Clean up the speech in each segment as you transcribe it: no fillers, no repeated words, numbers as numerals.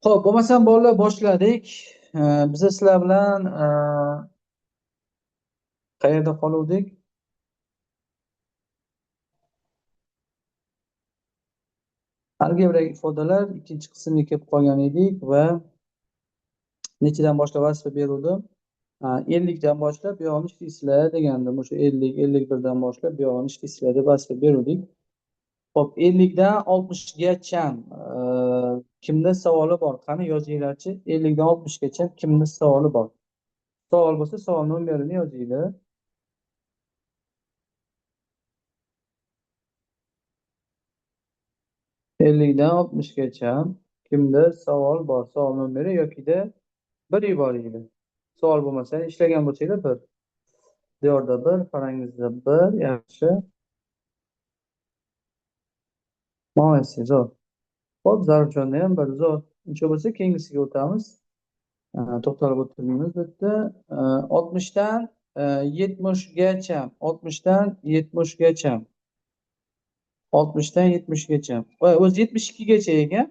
Ho'p, bo'lmasam bolalar boshladik. Biz sizlar bilan qayerda qoluvdik? Algebra ifodalar ikkinchi qismga kelib qolgan edik va nechidan boshlab vazifa beruvdim? 50 dan boshlab buyog'ini ishlaysizlar degandim. O'sha 50, 51dan boshlab buyog'ini ishlaysizlar deb vazifa beruvdik. Ho'p, 50dan 60gacha kimda savoli bor? Qani yozinglarchi. 50dan 60gacha kimda savoli bor? Savol bo'lsa, savol nomerini yozinglar. 50dan 60gacha kimda savol bor? Savol nomeri yokida bir yuboringlar. Savol bo'lmasa, ishlagan bo'lsanglar bir. Diyorda bir, farangizda bir, yaxshi. Molodsiz, zo'r. Hop, zarchanda ham bir zo'r. Uncha bo'lsa, keyingisiga o'tamiz. To'xtalib o'tirmaymiz bu yerda. 60dan 70gacha, 60dan 70gacha, 60dan 70gacha. Va o'zi 72gacha ekan.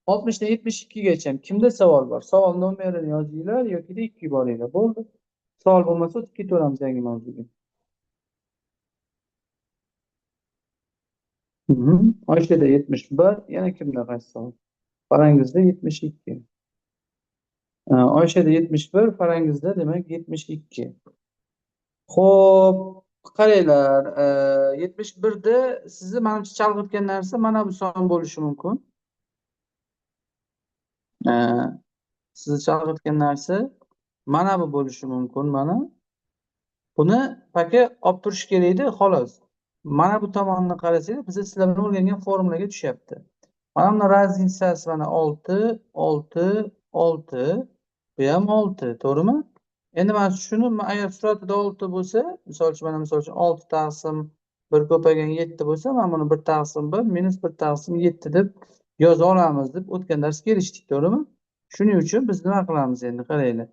60dan 72gacha kimda savol bor? Savol nomerini yozinglar yokida 2 yuboringlar. Bo'ldi. Savol bo'lmasa o'tib ketaveramiz yangi mavzuga. Oysada 71, yana kimda qaysi savol? Farangizda 72. Oysada 71, farangizda demak 72. Xo'p, qaranglar, 71da sizni manimcha chalg'itgan narsa mana bu son bo'lishi mumkin. E, Sizni chalg'itgan narsa mana bu bo'lishi mumkin, mana. Buni paka olib turish kerakda, xolos. Mana bu tomonni qarasanglar, biz sizlar bilan o'rgangan formulaga tushyapti. Mana buni razницasi mana 6, 6, 6. Bu ham 6, to'g'rimi? Endi mana shuni agar suratida 6 bo'lsa, misol uchun 6 taqsim 1 ko'paygan 7 bo'lsa, mana buni 1 taqsim 1 minus 1 taqsim 7 deb yoza olamiz deb o'tgan dars kelishdik, to'g'rimi? Shuning uchun biz nima qilamiz endi, qaranglar.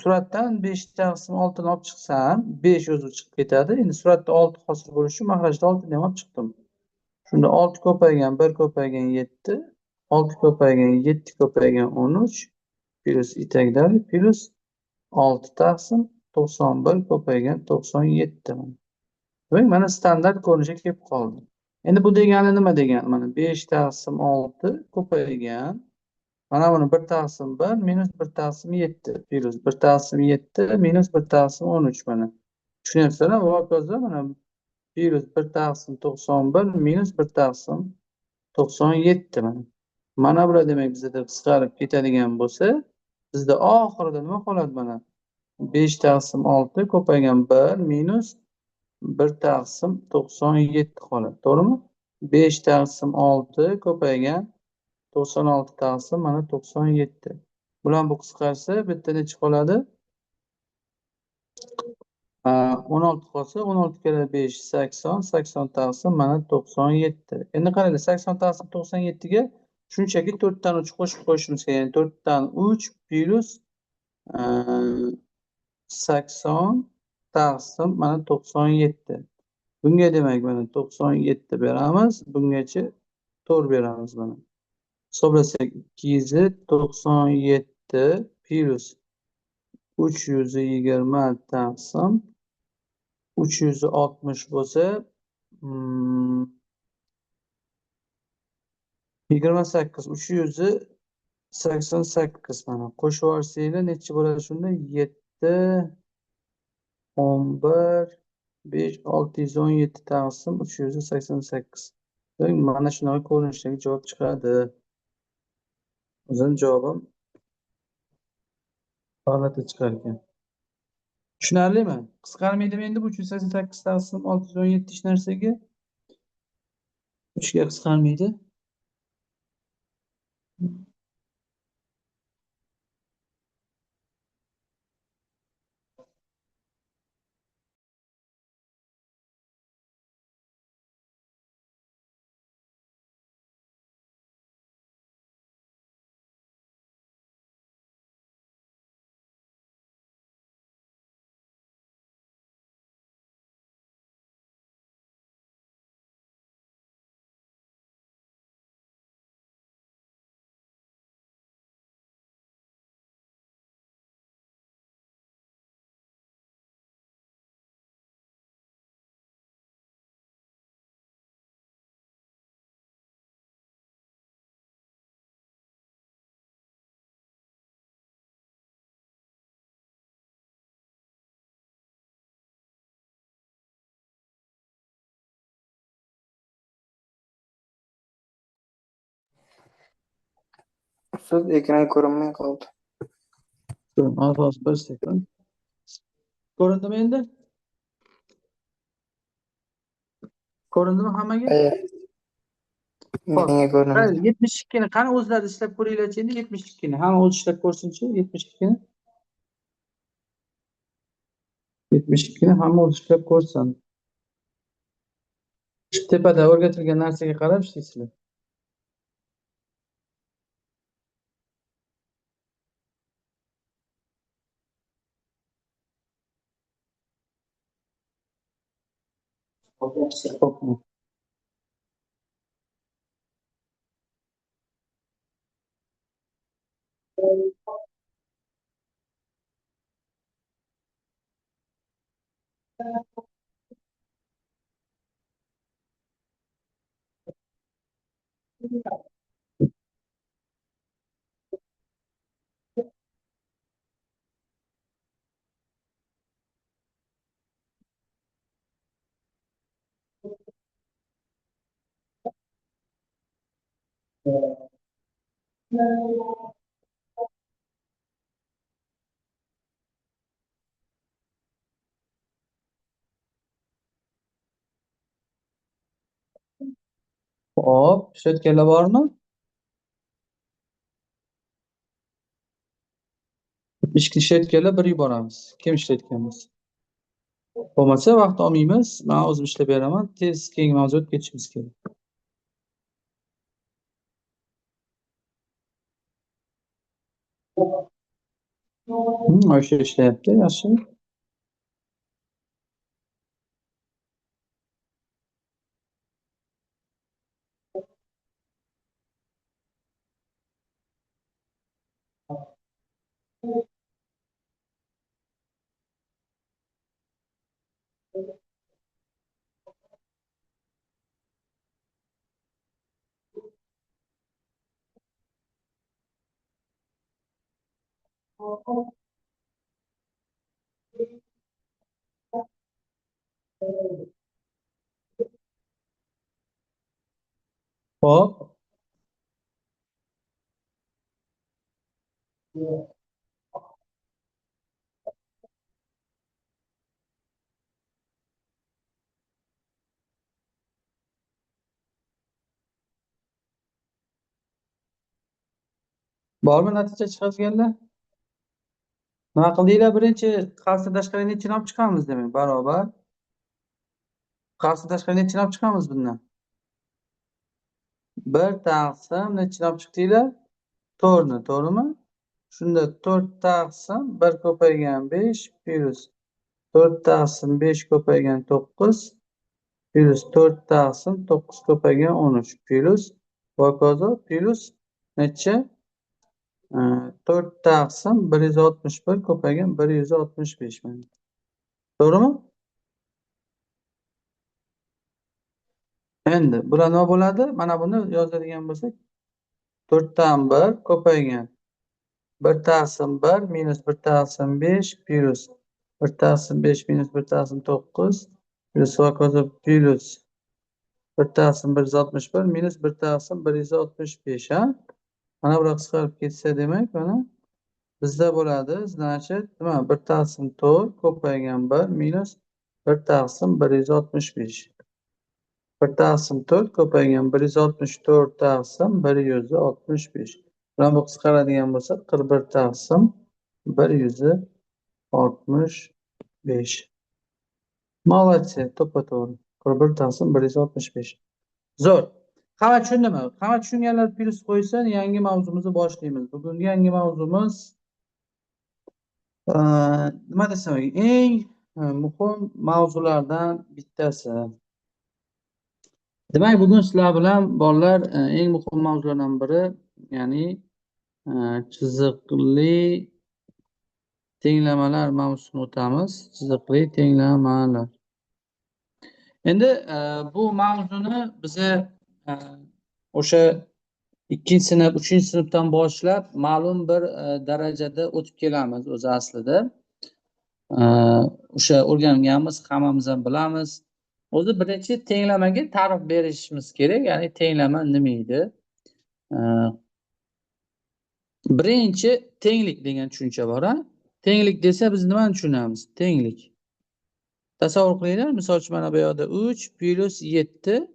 Suratdan 5 taqsim 6ni olib chiqsam 5 o'zi chiqib ketadi. Endi suratda 6 hosil bo'lishi uchun mahrajda 6 ni ham olib chiqdim. Shunda 6 ko'paygan 1 ko'paygan 7, 6 ko'paygan 7 ko'paygan 13 plus itakdagi plus 6 taqsim 91 ko'paygan 97. Demak, mana standart ko'rinishga kelib qoldi. Endi bu degani nima degani? Mana 5 taqsim 6 ko'paygan, mana buni 1 taqsim 1 minus 1 taqsim 7 plus 1 taqsim 7 minus 1 taqsim 13 mana. Tushunyapsizlarmi? Bu hokazo mana plus 1 taqsim 91 minus 1 taqsim 97 mana. Mana bular demak bizda qisqarib ketadigan bo'lsa, bizda oxirida nima qoladi mana? 5 taqsim 6 ko'paygan 1 minus 1 taqsim 97 qoladi, to'g'rimi? 5 taqsim 6 ko'paygan 96 taqsim mana 97. Bular bu qisqarsa bitta necha qoladi? 16 qolsa 16 kere 5 80, 80 taqsim mana 97. Endi qaranglar, 80 taqsim 97 ga shunchaki 4 dan 3 qo'shib qo'yishimiz kerak. Ya'ni 4 dan 3 plus 80 taqsim mana 97. Bunga demak mana 97 beramiz, bungacha 4 beramiz mana. Hisoblasak 297 plus 320 taqsim 360 bo'lsa, 28, 388 mana. Qo'shib yuborsanglar necha bo'ladi shunda? 7, 11, 5, 617 taqsim 388. Mana shunaqa ko'rinishdagi javob chiqadi. O'zim javobim g'alati chiqar ekan. Tushunarlimi? Qisqarmaydimi endi bu 388 taqsim 617 hech narsaga? 3 ga qisqarmaydi. Ustoz ekran ko'rinmay qoldi. Hozir bir sekund. Ko'rindimi endi? Ko'rindimi hammaga? Ho'p. Menga ko'rindi. 72 ni qani o'zlari ishlab ko'ringlarchi endi 72 ni. Hamma o'zi ishlab ko'rsinchi 72 ni. 72 ni hamma o'zi ishlab ko'rsin. Shu tepada o'rgatilgan narsaga qarab ishlaysizlar. Xo'pmi? Hop, ishlatganlar bormi? 72 ni ishlatganlar bir yuboramiz. Kim ishlatganmiz? Bo'lmasa vaqt olmaymiz. Men o'zim ishlab beraman. Tez keyingi mavzuga ketishimiz kerak. O'sha ishlayapti, yaxshi. Hop. Bormi natija chiqazganlar? Nima qildinglar? Birinchi qavsni tashqariga nechini olib chiqamiz demak, barobar. Qavsni tashqariga nechini olib chiqamiz bundan? 1 taqsim nechini olib chiqdinglar? 4 ni, to'g'rimi? Shunda 4 taqsim 1 ko'paygan 5 plyus 4 taqsim 5 ko'paygan 9 plyus 4 taqsim 9 ko'paygan 13 plyus va hokazo plyus necha? 4 taqsim 161 ko'paygan 165 mana. To'g'rimi? Endi bular nima bo'ladi? Mana buni yozadigan bo'lsak 4 dan 1 ko'paygan 1 taqsim 1 minus 1 taqsim 5 plyus 1 taqsim 5 minus 1 taqsim 9 plyus va hokazo plyus 1 taqsim 161 minus 1 taqsim 165 ha? Mana bular qisqarib ketsa demak mana bizda bo'ladi, значит, nima? 1 taqsim 4 ko'paygan 1 minus 1 taqsim 165. 1 taqsim 4 ko'paygan 164 taqsim 165. Bilan bu qisqaradigan bo'lsa 41 taqsim 165. Молодцы, to'ppa-to'g'ri. 41 taqsim 165. Zo'r. Hamma tushundimi? Hamma tushunganlar plyus qo'ysin, yangi mavzumizni boshlaymiz. Bugungi yangi mavzumiz nima desam, eng muhim mavzulardan bittasi. Demak, bugun sizlar bilan bolalar eng muhim mavzulardan biri, ya'ni chiziqli tenglamalar mavzusini o'tamiz. Chiziqli tenglamalar. Endi bu mavzuni biza o'sha 2-sinf, 3-sinfdan boshlab ma'lum bir darajada o'tib kelamiz o'zi aslida. O'sha o'rganganmiz, hammamiz ham bilamiz. O'zi birinchi tenglamaga ta'rif berishimiz kerak, ya'ni tenglama nima edi? Birinchi tenglik degan tushuncha bor, ha? Tenglik desa biz nimani tushunamiz? Tenglik. Tasavvur qilinglar, misol uchun mana bu yoqda 3 plus 7,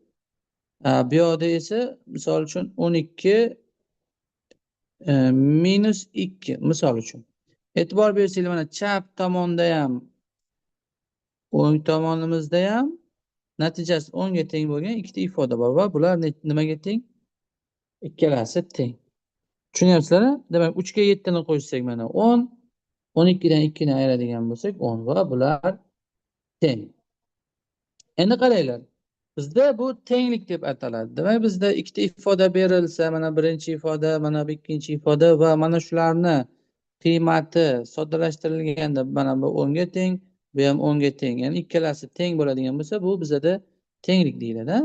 bu yoqda esa misol uchun 12 minus 2 misol uchun. E'tibor bersanglar mana chap tomonda ham, o'ng tomonimizda ham natijasi 10 ga teng bo'lgan ikkita ifoda bor va bular nimaga teng? Ikkalasi teng. Tushunyapsizlar? Demak 3 ga 7 ni qo'shsak mana 10, 12 dan 2 ni ayiradigan bo'lsak 10 va bular teng. Endi qaranglar. Bizda bu tenglik deb ataladi. Demak bizda ikkita ifoda berilsa, mana birinchi ifoda, mana bu ikkinchi ifoda va mana shularni qiymati soddalashtirilganda mana bu 10 ga teng, bu ham 10 ga teng. Ya'ni ikkalasi teng bo'ladigan bo'lsa, bu bizada tenglik deyiladi.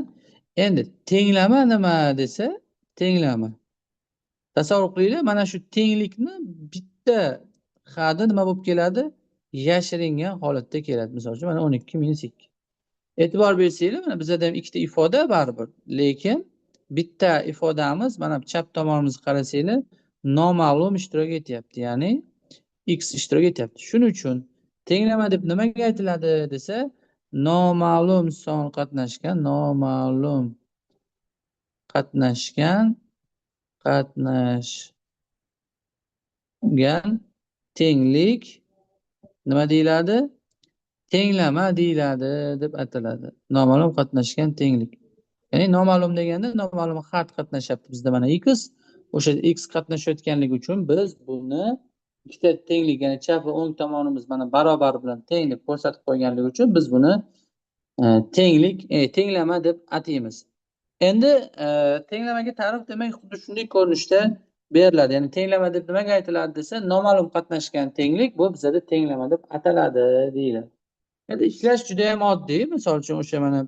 Endi tenglama nima desa, tenglama. Tasavvur qilinglar, mana shu tenglikni bitta hadi nima bo'lib keladi? Yashiringan holatda keladi. Misol uchun mana 12 minus 2. E'tibor bersanglar, mana bizada ham ikkita ifoda baribir. Lekin bitta ifodamiz mana chap tomonimizga qarasanglar, noma'lum ishtirok etyapti. Ya'ni x ishtirok etyapti. Shuning uchun tenglama deb nimaga aytiladi desa, noma'lum son qatnashgan, noma'lum qatnashgan tenglik nima deyiladi? Tenglama deyiladi deb ataladi. Noma'lum qatnashgan tenglik. Ya'ni noma'lum deganda noma'lum xat qatnashyapti bizda mana x. O'sha x qatnashayotganligi uchun biz buni ikkita tenglik, ya'ni chap va o'ng tomonimiz mana barobar bilan teng deb ko'rsatib qo'yganligi uchun biz buni tenglama deb ataymiz. Endi tenglamaga ta'rif demak xuddi shunday ko'rinishda beriladi. Ya'ni tenglama deb nimaga aytiladi desa, noma'lum qatnashgan tenglik bu bizada tenglama deb ataladi deyiladi. Endi ishlash juda ham oddiy. Misol uchun o'sha mana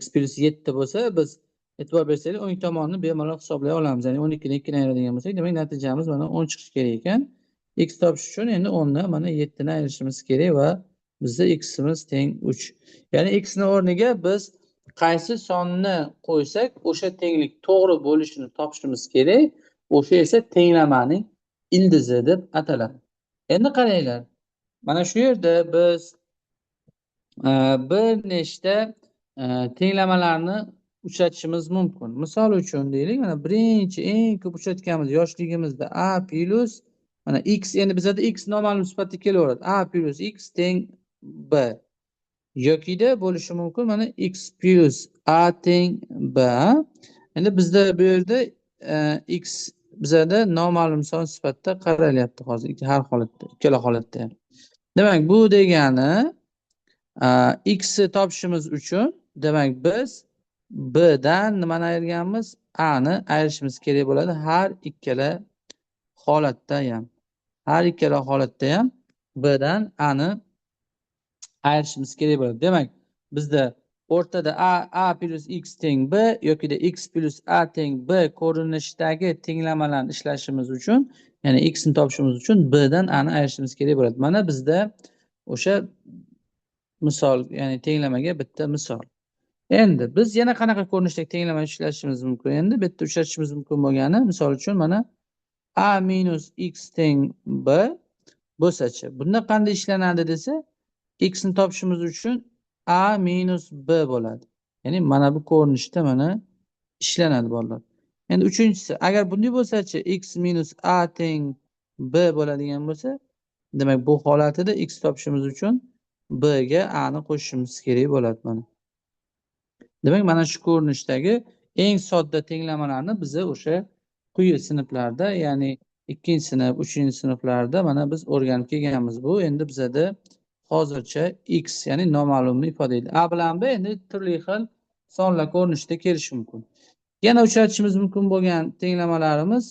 x plus 7 bo'lsa, biz e'tibor bersanglar o'ng tomonni bemalol hisoblay olamiz. Ya'ni 12 dan 2 ni ayiradigan bo'lsak, demak natijamiz mana 10 chiqishi kerak ekan. X topish uchun endi 10 dan mana 7 ni ayirishimiz kerak va bizda x imiz teng 3. Ya'ni x ni o'rniga biz qaysi sonni qo'ysak, o'sha tenglik to'g'ri bo'lishini topishimiz kerak. O'sha esa tenglamaning ildizi deb ataladi. Endi qaranglar. Mana shu yerda biz bir nechta tenglamalarni uchratishimiz mumkin. Misol uchun deylik, mana birinchi eng ko'p uchratganimiz yoshligimizda a plus mana x, endi bizada x noma'lum sifatida kelaveradi. A plus x teng b. Yokida bo'lishi mumkin mana x plus a teng b. Endi bizda bu yerda x bizada noma'lum son sifatida qaralyapti hozir har holatda, ikkala holatda ham. Demak, bu degani x ni topishimiz uchun demak biz b dan nimani ayirganmiz? A ni ayirishimiz kerak bo'ladi har ikkala holatda ham. Har ikkala holatda ham b dan a ni ayirishimiz kerak bo'ladi. Demak, bizda o'rtada a plus x teng b yokida x plus a teng b ko'rinishidagi tenglamalarni ishlashimiz uchun, ya'ni x ni topishimiz uchun b dan a ni ayirishimiz kerak bo'ladi. Mana bizda o'sha misol, ya'ni tenglamaga bitta misol. Endi biz yana qanaqa ko'rinishdagi tenglama ishlashimiz mumkin? Endi bitta uchratishimiz mumkin bo'lgani, misol uchun mana a minus x teng b bo'lsa-chi. Bunda qanday ishlanadi desa, x ni topishimiz uchun a minus b bo'ladi. Ya'ni mana bu ko'rinishda mana ishlanadi bolalar. Endi uchinchisi, agar bunday bo'lsa-chi, x minus a teng b bo'ladigan bo'lsa, demak bu holatida x topishimiz uchun b ga a ni qo'shishimiz kerak bo'ladi mana. Demak, mana shu ko'rinishdagi eng sodda tenglamalarni biz o'sha quyi sinflarda, ya'ni 2-sinf, 3-sinflarda mana biz o'rganib kelganmiz. Bu endi bizada hozircha x, ya'ni noma'lumni ifodalaydi. A bilan b endi turli xil sonlar ko'rinishida kelishi mumkin. Yana uchratishimiz mumkin bo'lgan tenglamalarimiz,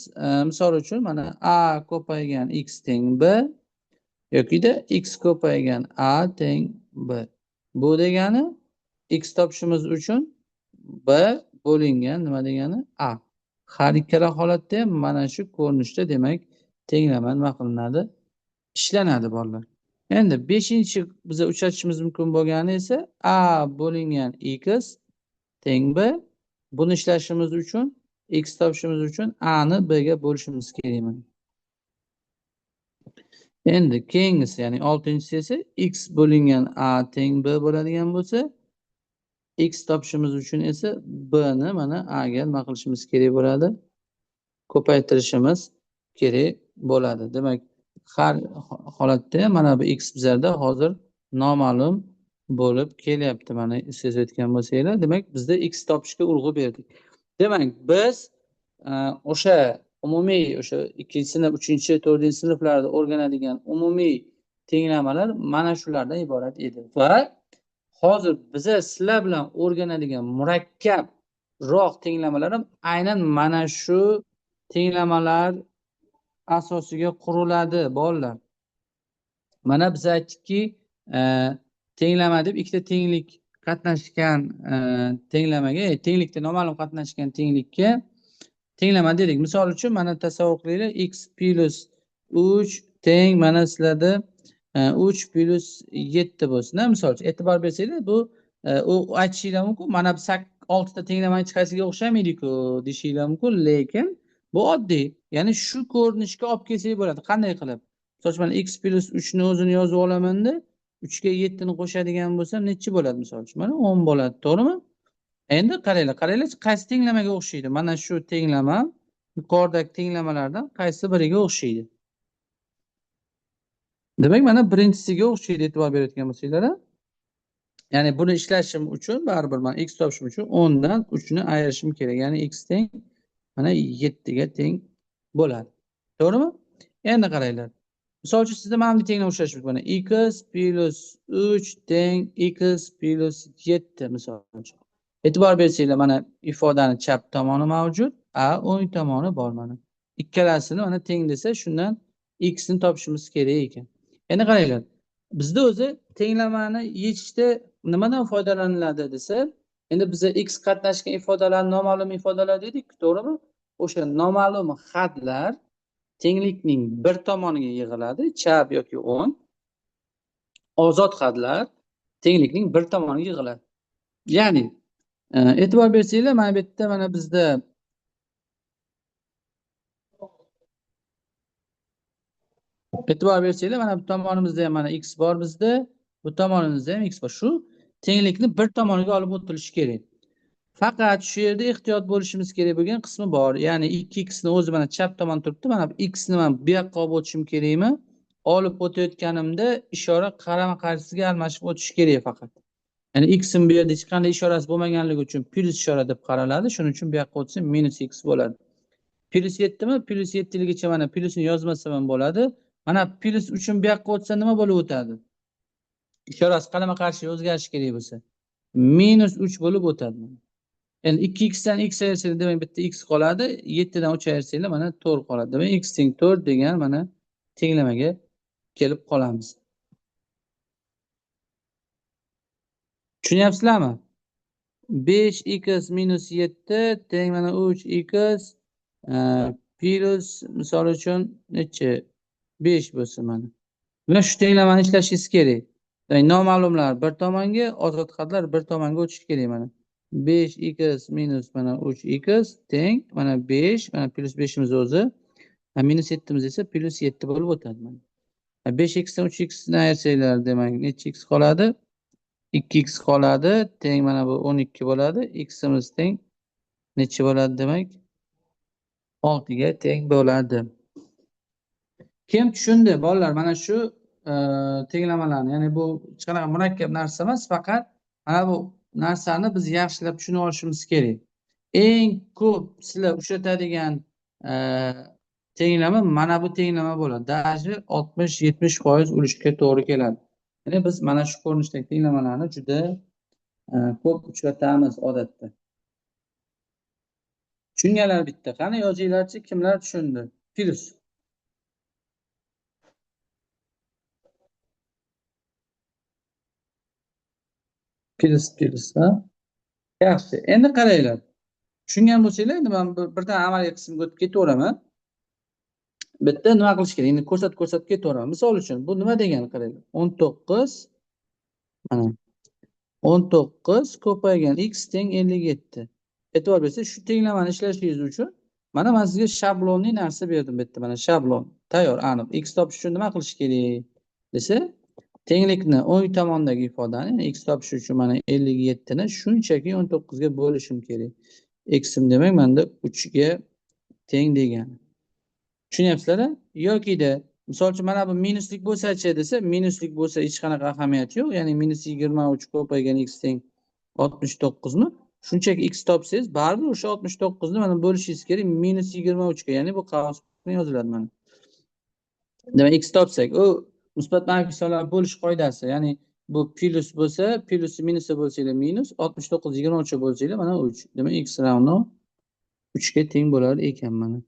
misol uchun mana a ko'paygan x teng b yokida x ko'paygan a teng b. Bu degani x topishimiz uchun b bo'lingan nima degani a. Har ikkala holatda ham mana shu ko'rinishda demak tenglama nima qilinadi? Ishlanadi bolalar. Endi 5-chi biz uchratishimiz mumkin bo'lgani esa a bo'lingan x teng b. Buni ishlashimiz uchun x topishimiz uchun a ni b ga bo'lishimiz kerak mana. Endi keyingisi, ya'ni 6-inchisi esa x bo'lingan a teng b bo'ladigan bo'lsa, x topishimiz uchun esa b ni mana a ga nima qilishimiz kerak bo'ladi? Ko'paytirishimiz kerak bo'ladi. Demak, har holatda mana bu x bizlarda hozir noma'lum bo'lib kelyapti. Mana sezayotgan bo'lsanglar, demak bizda x topishga urg'u berdik. Demak, biz o'sha umumiy o'sha 2-sinf, 3-chi, 4-chi sinflarda o'rganadigan umumiy tenglamalar mana shulardan iborat edi. Va hozir biza sizlar bilan o'rganadigan murakkabroq tenglamalar ham aynan mana shu tenglamalar asosiga quriladi bolalar. Mana biz aytdikki, tenglama deb ikkita tenglik qatnashgan tenglamaga, tenglikda noma'lum qatnashgan tenglikka tenglama dedik. Misol uchun mana tasavvur qilinglar, x plus 3 teng mana sizlarda 3 plus 7 bo'lsin. Misol uchun e'tibor bersanglar, bu u aytishinglar mumkin, mana bu 6 ta tenglamaning hech qaysiga o'xshamaydi-ku deyishinglar mumkin, lekin bu oddiy. Ya'ni shu ko'rinishga olib kelsak bo'ladi. Qanday qilib? Misol uchun x plus 3 ni o'zini yozib olamanda 3 ga 7 ni qo'shadigan bo'lsam nechi bo'ladi misol uchun? Mana 10 bo'ladi, to'g'rimi? Endi qaranglar, qaysi tenglamaga o'xshaydi? Mana shu tenglama yuqoridagi tenglamalardan qaysi biriga o'xshaydi? Demak, mana birinchisiga o'xshaydi, e'tibor berayotgan bo'lsanglar. Ya'ni buni ishlashim uchun baribir men x topishim uchun 10 dan 3 ni ayirishim kerak. Ya'ni x teng mana 7 ga teng bo'ladi. To'g'rimi? Endi qaranglar. Misol uchun sizda mana bunday tenglama ushlash mumkin. Mana x plus 3 teng x plus 7 misol uchun. E'tibor bersanglar, mana ifodani chap tomoni mavjud, a o'ng tomoni bor mana. Ikkalasini mana teng desa, shundan x ni topishimiz kerak ekan. Endi qaranglar. Bizda o'zi tenglamani yechishda nimadan foydalaniladi desa, endi biza x qatnashgan ifodalar noma'lum ifodalar dedik, to'g'rimi? O'sha noma'lum xatlar tenglikning bir tomoniga yig'iladi, chap yoki o'ng. Ozod xatlar tenglikning bir tomoniga yig'iladi. Ya'ni e'tibor bersanglar, mana bu yerda mana bizda e'tibor bersanglar, mana bu tomonimizda ham mana x bor bizda, bu tomonimizda ham x bor. Shu tenglikni bir tomoniga olib o'tilishi kerak. Faqat shu yerda ehtiyot bo'lishimiz kerak bo'lgan qismi bor. Ya'ni 2x ni o'zi mana chap tomon turibdi. Mana bu x ni men bu yoqqa olib o'tishim kerakmi? Olib o'tayotganimda ishora qarama-qarshisiga almashib o'tish kerak faqat. Ya'ni x ning bu yerda hech qanday ishorasi bo'lmaganligi uchun plus ishora deb qaraladi. Shuning uchun bu yoqqa o'tsa minus x bo'ladi. Plus 7 mi? Plus 7 ligicha mana plusni yozmasam ham bo'ladi. Mana plus 3 ni bu yoqqa o'tsa nima bo'lib o'tadi? Ishorasi qarama-qarshiga o'zgarishi kerak bo'lsa, minus 3 bo'lib o'tadi. Endi 2x dan x ayirsak, demak bitta x qoladi, 7 dan 3 ayirsanglar mana 4 qoladi. Demak x teng 4 degan mana tenglamaga kelib qolamiz. Tushunyapsizlarmi? 5x minus 7 teng mana 3x plus misol uchun necha? 5 bo'lsin mana. Mana shu tenglamani ishlashingiz kerak. Demak, noma'lumlar bir tomonga, ozod xatlar bir tomonga o'tishi kerak mana. 5x minus mana 3x teng mana 5, mana plus 5 imiz o'zi, minus 7 imiz esa plus 7 bo'lib o'tadi mana. 5x dan 3x ni ayirsanglar, demak necha x qoladi? 2x qoladi, teng mana bu 12 bo'ladi. X imiz teng necha bo'ladi demak? 6 ga teng bo'ladi. Kim tushundi bolalar? Mana shu tenglamalarni, ya'ni bu hech qanaqa murakkab narsa emas, faqat mana bu narsani biz yaxshilab tushunib olishimiz kerak. Eng ko'p sizlar uchratadigan tenglama mana bu tenglama bo'ladi. Даже 60-70% urishga to'g'ri keladi. Ya'ni biz mana shu ko'rinishdagi tenglamalarni juda ko'p uchratamiz odatda. Tushunganlar bitta. Qani yozinglarchi, kimlar tushundi? Plus. Plus, ha? Yaxshi. Endi qaranglar. Tushungan bo'lsanglar, endi men birdan amaliy qismga o'tib ketaveraman. Bitta nima qilish kerak? Endi ko'rsatib ketaveraman. Misol uchun, bu nima degani qaranglar. 19 mana 19 ko'paygan x teng 57. e'tibor bersangiz, shu tenglamani ishlashingiz uchun mana men sizga shablonli narsa berdim bu yerda. Mana shablon tayyor, aniq. X topish uchun nima qilish kerak desa, tenglikni o'ng tomondagi ifodani, ya'ni x topish uchun mana 57 ni shunchaki 19 ga bo'lishim kerak. X'im demak menda 3 ga teng degani. Tushunyapsizlar? Yokida misol uchun mana bu minuslik bo'lsa-chi desa, minuslik bo'lsa hech qanaqa ahamiyati yo'q. Ya'ni -23 ko'paygan x teng 69 mi? Shunchaki x topsangiz, baribir o'sha 69 ni mana bo'lishingiz kerak -23 ga. Ya'ni bu qavs bilan yoziladi mana. Demak, x topsak, u musbat manfiy sonlar bo'lish qoidasi. Ya'ni bu plyus bo'lsa, plyusni minusga bo'lsanglar minus, 69 23 ga bo'lsanglar mana 3. Demak, x ravno 3 ga teng bo'lar ekan mana.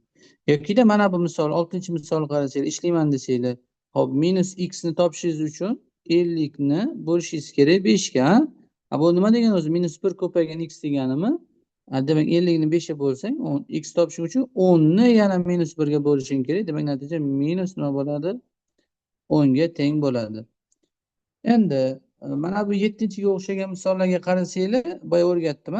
Yokida mana bu misol 6-misolni qarasanglar, ishlayman desanglar, hop, minus x ni topishingiz uchun 50 ni bo'lishingiz kerak 5 ga. Bu nima degani o'zi? -1 ko'paygan x deganimi? Demak 50 ni 5 ga bo'lsang, x topishing uchun 10 ni yana -1 ga bo'lishing kerak. Demak natija minus nima bo'ladi? 10 ga teng bo'ladi. Endi mana bu 7-ga o'xshagan misollarga qarasanglar, boya o'rgatdim.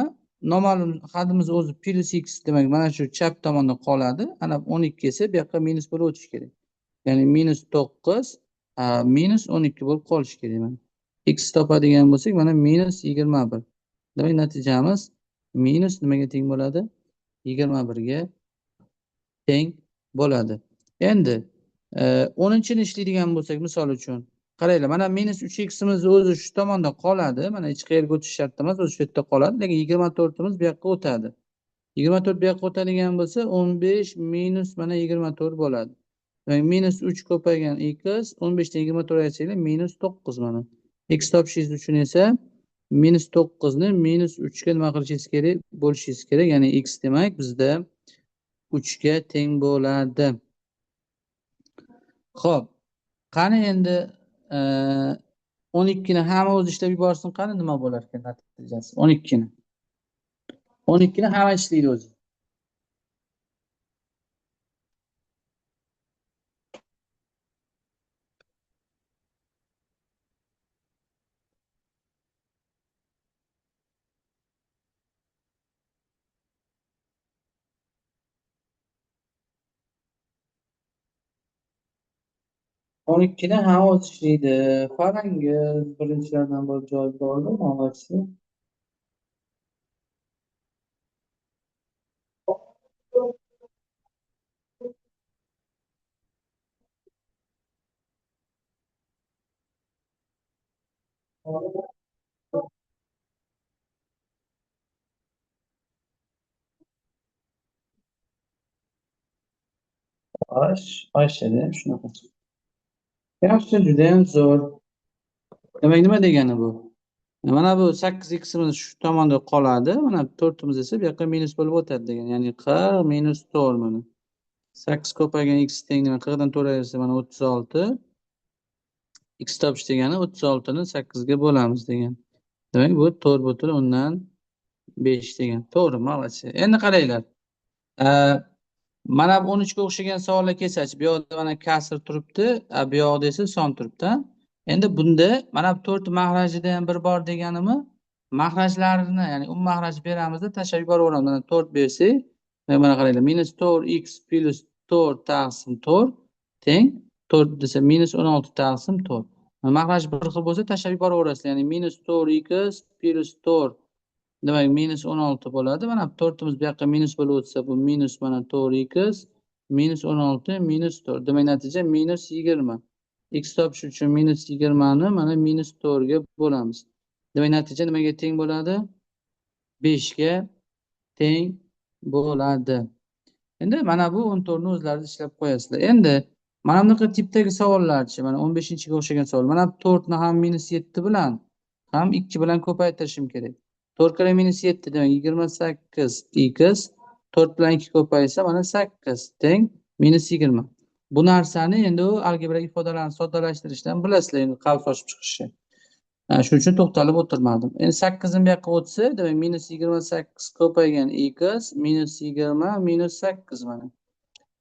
Noma'lum hadimiz o'zi plus x, demak mana shu chap tomonda qoladi. Ana 12 esa bu yoqqa minus bo'lib o'tishi kerak. Ya'ni -9 -12 bo'lib qolishi kerak mana. X topadigan bo'lsak, mana -21. Demak natijamiz minus nimaga teng bo'ladi? 21 ga teng bo'ladi. Endi 10-ni ishlaydigan bo'lsak, misol uchun qaranglar, mana -3x imiz o'zi shu tomonda qoladi. Mana hech qayerga o'tish shart emas, o'zi shu yerda qoladi. Lekin 24 imiz bu yoqqa o'tadi. 24 bu yoqqa o'tadigan bo'lsa, 15 minus mana 24 bo'ladi. Demak, -3 ko'paygan x, 15 dan 24 aytsanglar -9 mana. X topishingiz uchun esa -9 ni -3 ga nima qilishingiz kerak? Bo'lishingiz kerak. Ya'ni x demak bizda 3 ga teng bo'ladi. Xo'p, qani endi 12 ni hamma o'zi ishlab yuborsin, qani nima bo'lar ekan natijasi? 12 ni. 12 ni hamma ishlaydi o'zi. On ikkini hamma o'zi ishlaydi. Qarangiz, birinchilardan bo'lib joy bormi, og'asi? Oshadi shunaqa. Yaxshi, judayam zo'r. Demak, nima degani bu? Mana bu 8x imiz shu tomonda qoladi. Mana 4 imiz esa bu yoqqa minus bo'lib o'tadi degan. Ya'ni 40 minus 4 mana. 8 ko'paygan x teng nima? 40 dan 4 ayirsa mana 36. X topish degani 36 ni 8 ga bo'lamiz degan. Demak, bu 4/10 degan. To'g'ri, молодцы. Endi qaranglar. Mana bu 13 ga o'xshagan savollar kelsa-chi, bu yoqda mana kasr turibdi, bu yoqda esa son turibdi. Endi bunda mana bu 4 mahrajida ham bir bor deganimi? Mahrajlarini, ya'ni mahraj beramizda tashlab yuboraveramiz. Mana 4 bersak, mana qaranglar, -4x plus 4 taqsim 4 teng 4 desa -16 taqsim 4. Mahraj bir xil bo'lsa tashlab yuboraverasizlar. Ya'ni -4x plus 4 demak -16 bo'ladi. Mana 4imiz bu yoqqa minus bo'lib o'tsa, bu minus mana 4x -16 -4. Demak natija -20. X topish uchun -20 ni mana -4 ga bo'lamiz. Demak natija nimaga teng bo'ladi? 5 ga teng bo'ladi. Endi mana bu 14 ni o'zlaringiz ishlab qo'yasizlar. Endi mana bunaqa tipdagi savollarchi, mana 15-ga o'xshagan savol. Mana 4 ni ham -7 bilan ham 2 bilan ko'paytirishim kerak. 4 kare -7 demak 28x. 4 bilan 2 ko'paysa mana 8 teng -20. Bu narsani endi u algebra ifodalarini soddalashtirishdan bilasizlar, endi qavs ochib chiqishni. Shuning uchun to'xtalib o'tirmadim. Endi 8 ni bu yoqqa o'tsa, demak -28 ko'paygan x -20 -8 mana.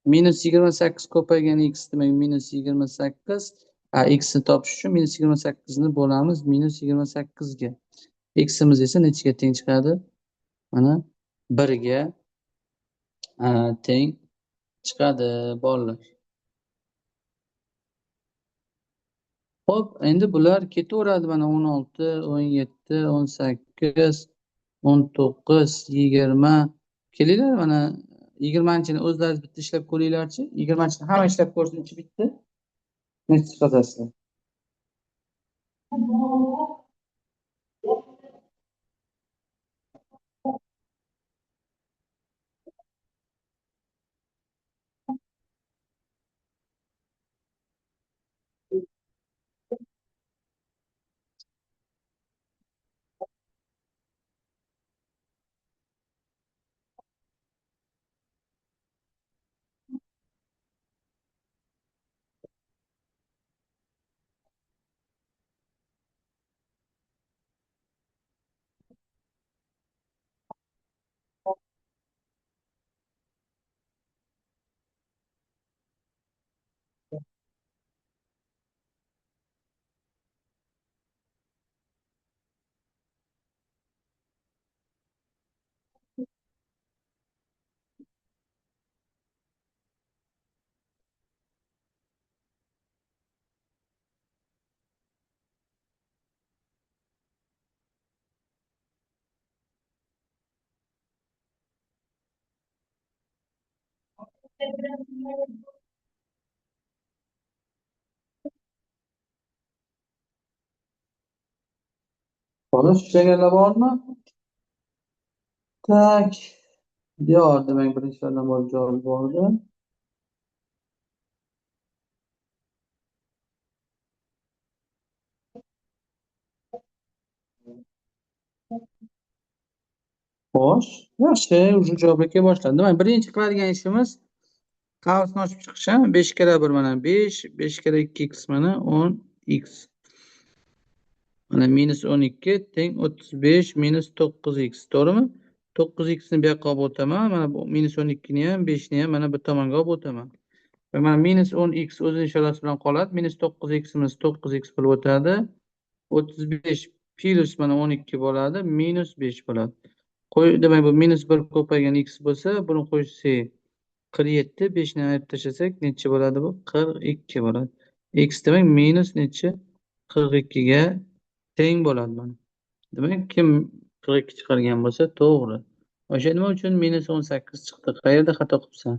-28 ko'paygan x demak -28. X ni topish uchun -28 ni bo'lamiz -28 ga. X'imiz esa nechiga teng chiqadi? Mana birga teng chiqadi bolalar. Ho'p, endi bular ketaveradi mana 16, 17, 18, 19, 20. Kelinglar mana 20-chini o'zlaringiz bitta ishlab ko'ringlarchi. 20-chini hamma ishlab ko'rsinchi bitta. Necha chiqarsizlar? Xo'sh, ishlaganlar bormi? Tak. Diyor demak birinchilardan bo'lib javob bordi. Xo'sh, yaxshi, уже javobga kela boshladi. Demak, birinchi qiladigan ishimiz qavsni ochib chiqish. 5 kira 1 mana 5, 5 kira 2x mana 10x. Mana minus 12 teng 35 minus 9x. To'g'rimi? 9x ni bu yoqqa olib o'taman. Mana bu minus 12 ni ham 5 ni ham mana bu tomonga olib o'taman. Va mana minus 10x o'zini ishorasi bilan qoladi. Minus 9x imiz 9x bo'lib o'tadi. 35 plus mana 12 bo'ladi. Minus 5 bo'ladi. Demak bu minus 1 ko'paygan x bo'lsa, buni qo'shsak 47, 5 ni ayirib tashlasak necha bo'ladi bu? 42 bo'ladi. X demak minus necha? 42 ga teng bo'ladi mana. Demak, kim 42 chiqargan bo'lsa to'g'ri. O'sha nima uchun minus 18 chiqdi? Qayerda xato qilibsan?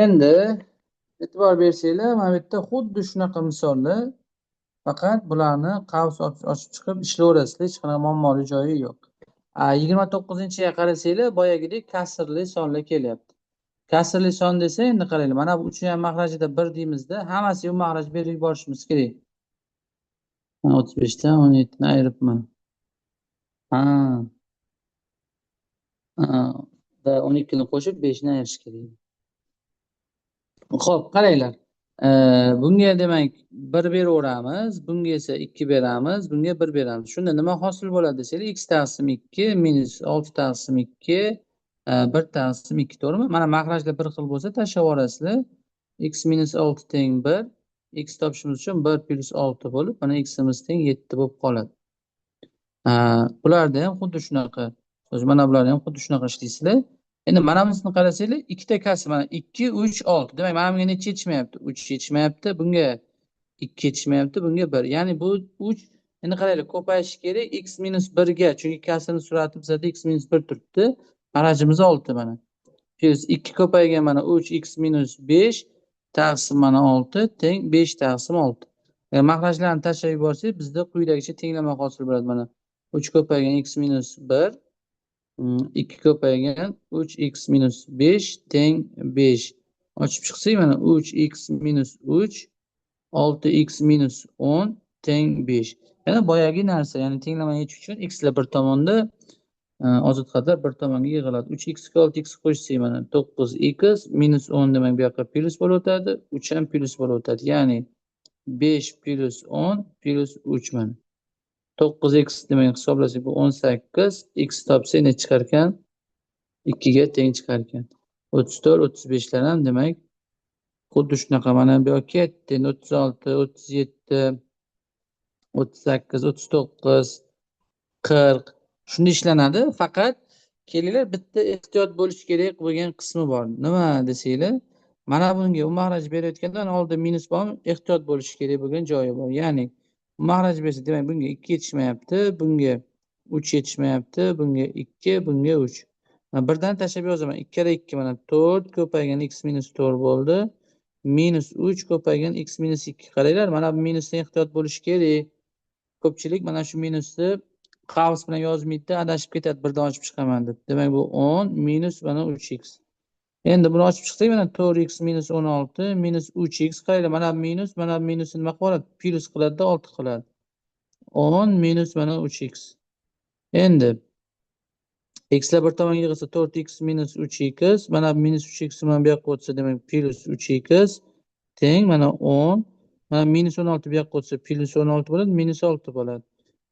Endi e'tibor bersanglar, mana bu yerda xuddi shunaqa misollar, faqat bularni qavs ochib chiqib ishlayverasizlar, hech qanaqa muammoli joyi yo'q. 29-ga qarasanglar, boyagidek kasrli sonlar kelyapti. Kasrli son desa, endi qaranglar, mana bu 3 ham mahrajida 1 deymizda, hammasiga mahraj berib yuborishimiz kerak. 35 dan 17 ni ayiribman. Ha. 12 ni qo'shib 5 ni ayirish kerak. Xo'p, qaranglar. Bunga demak 1 beraveramiz, bunga esa 2 beramiz, bunga 1 beramiz. Shunda nima hosil bo'ladi desanglar, x taqsim 2 minus 6 taqsim 2 1 taqsim 2, to'g'rimi? Mana mahrajlar bir xil bo'lsa tashlab yuborasizlar. X minus 6 teng 1, x topishimiz uchun 1 plus 6 bo'lib, mana ximiz teng 7 bo'lib qoladi. Bularda ham xuddi shunaqa. Mana bularni ham xuddi shunaqa ishlaysizlar. Endi mana bunisini qarasanglar, ikkita kasr mana 2, 3, 6. Demak, mana bunga necha yetishmayapti? 3 yetishmayapti. Bunga 2 yetishmayapti, bunga 1. Ya'ni bu 3 endi qaranglar, ko'payishi kerak x minus 1 ga, chunki kasrning surati bizda x minus 1 turibdi. Mahrajimiz 6 mana. Plus 2 ko'paygan mana 3x minus 5 taqsim mana 6 teng 5 taqsim 6. Mahrajlarni tashlab yuborsak, bizda quyidagicha tenglama hosil bo'ladi mana. 3 ko'paygan x minus 1, 2 ko'paygan 3x minus 5 teng 5. Ochib chiqsak mana 3x minus 3, 6x minus 10 teng 5. Yana boyagi narsa, ya'ni tenglama yechish uchun x'lar bir tomonda, ozod xatlar bir tomonga yig'iladi. 3x ga 6x qo'shsak mana 9x minus 10 demak bu yoqqa plus bo'lib o'tadi, 3 ham plus bo'lib o'tadi. Ya'ni 5 plus 10 plus 3 mana. 9x demak hisoblasak bu 18, x topsak ne chiqar ekan? 2 ga teng chiqar ekan. 34, 35lar ham demak xuddi shunaqa mana bu yoqqa ketdi 36, 37, 38, 39, 40 shunda ishlanadi. Faqat kelinglar bitta ehtiyot bo'lish kerak bo'lgan qismi bor. Nima desanglar, mana bunga umagraj berayotgandan oldin minus bormi? Ehtiyot bo'lish kerak bo'lgan joyi bor. Ya'ni umagraj bersa, demak bunga 2 yetishmayapti, bunga 3 yetishmayapti, bunga 2, bunga 3. Birdan tashlab yozaman. 2 kere 2 mana 4 ko'paygan x minus 4 bo'ldi. Minus 3 ko'paygan x minus 2. Qaranglar, mana bu minusdan ehtiyot bo'lish kerak. Ko'pchilik mana shu minusni qavs bilan yozmaydi, adashib ketadi birdan ochib chiqaman deb. Demak bu 10 minus mana 3x. Endi buni ochib chiqsak mana 4x minus 16 minus 3x. Qaranglar, mana bu minus, mana bu minusni nima qiladi? Plus qiladi-da, 6 qiladi. 10 minus mana 3x. Endi x'lar bir tomonga yig'ilsa 4x minus 3x, mana bu minus 3x bilan bu yoqqa o'tsa demak plus 3x teng mana 10. Mana minus 16 bu yoqqa o'tsa plus 16 bo'ladi, minus 6 bo'ladi.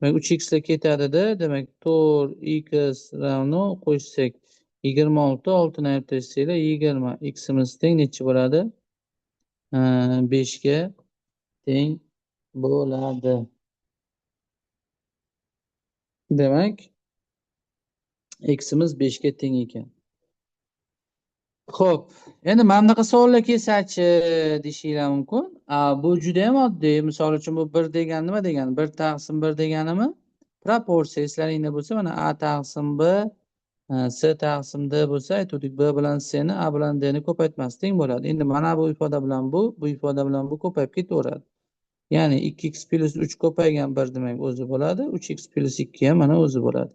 Demak 3x lar ketadi-da, demak 4x ravno qo'shsak 26, 6 ni ayirib tashlanglar 20. X'imiz teng necha bo'ladi? 5 ga teng bo'ladi. Demak x'imiz 5 ga teng ekan. Xo'p, endi mana bunaqa savollar kelsa-chi deyishinglar mumkin. Bu juda ham oddiy. Misol uchun bu 1 degani nima degani? 1 taqsim 1 deganimi? Proporsiya eslaringda bo'lsa, mana a taqsim b, s taqsim d bo'lsa, aytdik b bilan c ni, a bilan d ni ko'paytmasi teng bo'ladi. Endi mana bu ifoda bilan bu ifoda bilan bu ko'payib ketaveradi. Ya'ni 2x plus 3 ko'paygan 1 demak o'zi bo'ladi. 3x plus 2 ham mana o'zi bo'ladi.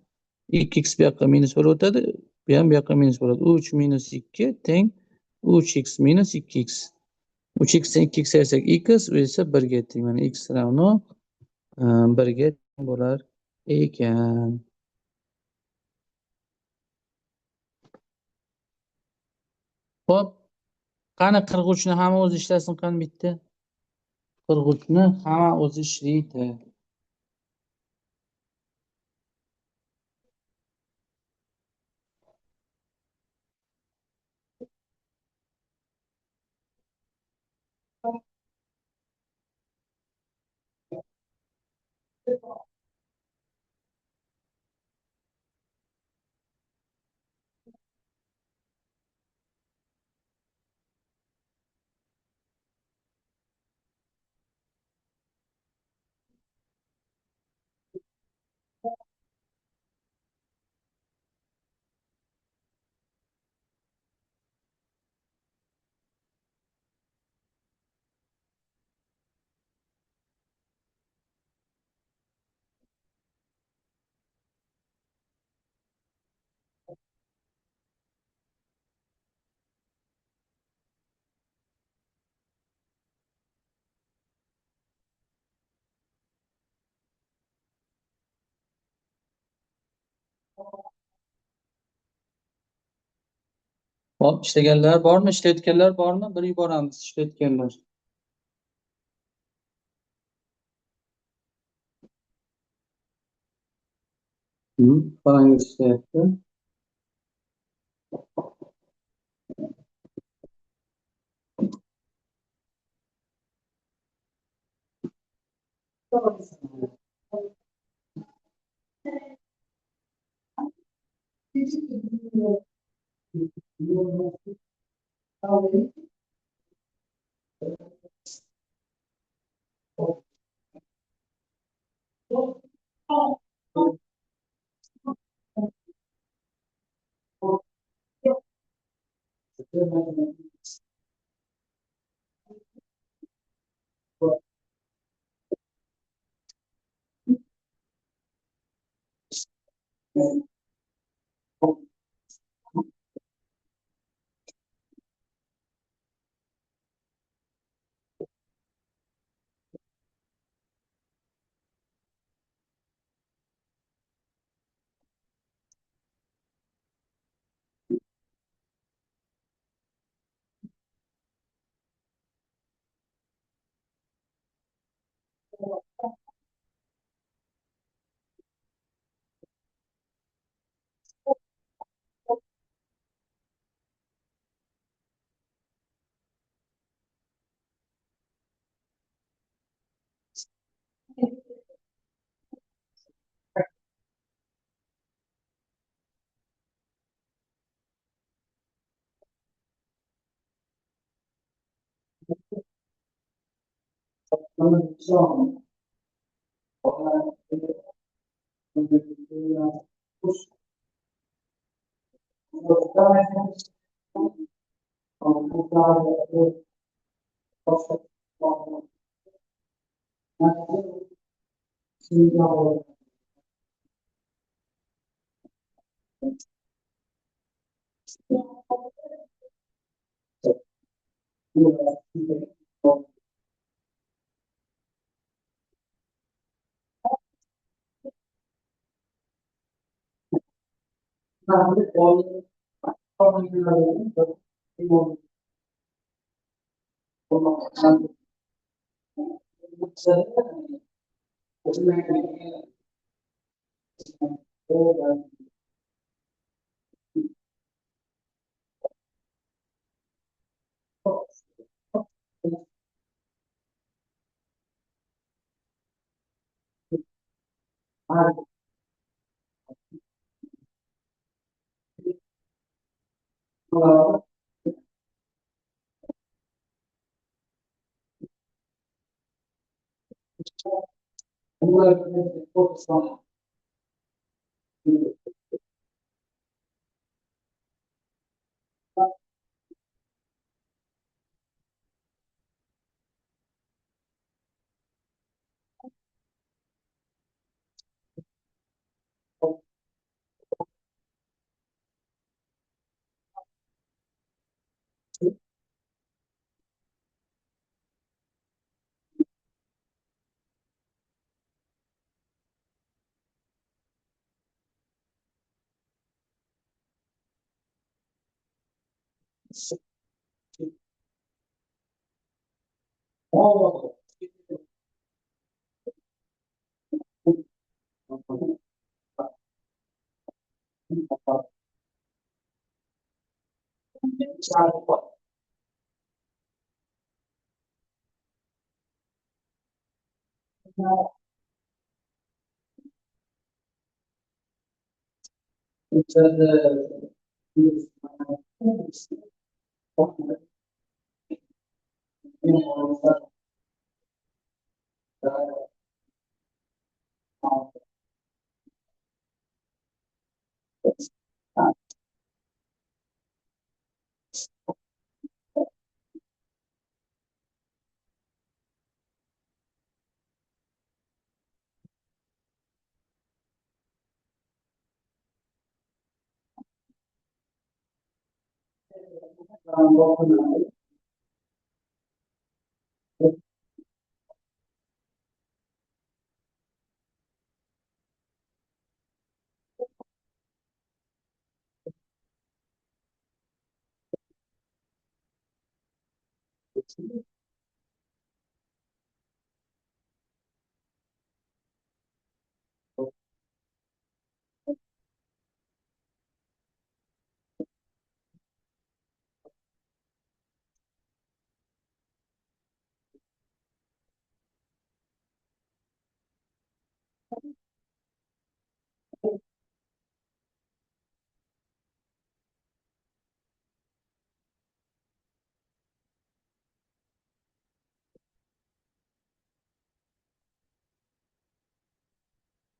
2x bu yoqqa minus bo'lib o'tadi, bu ham bu yoqqa minus bo'ladi. 3 minus 2 teng 3x minus 2x. 3x dan 2x ayirsak x, u esa 1 ga teng. Mana x ravno 1 ga teng bo'lar ekan. Xo'p, qani qirg'uchni hamma o'zi ishlasin, qani bitta. Qirg'uchni hamma o'zi ishlaydi. Xo'p, ishlaganlar bormi? Ishlayotganlar bormi? Bir yuboramiz ishlayotganlar. Farangiz ishlayapti.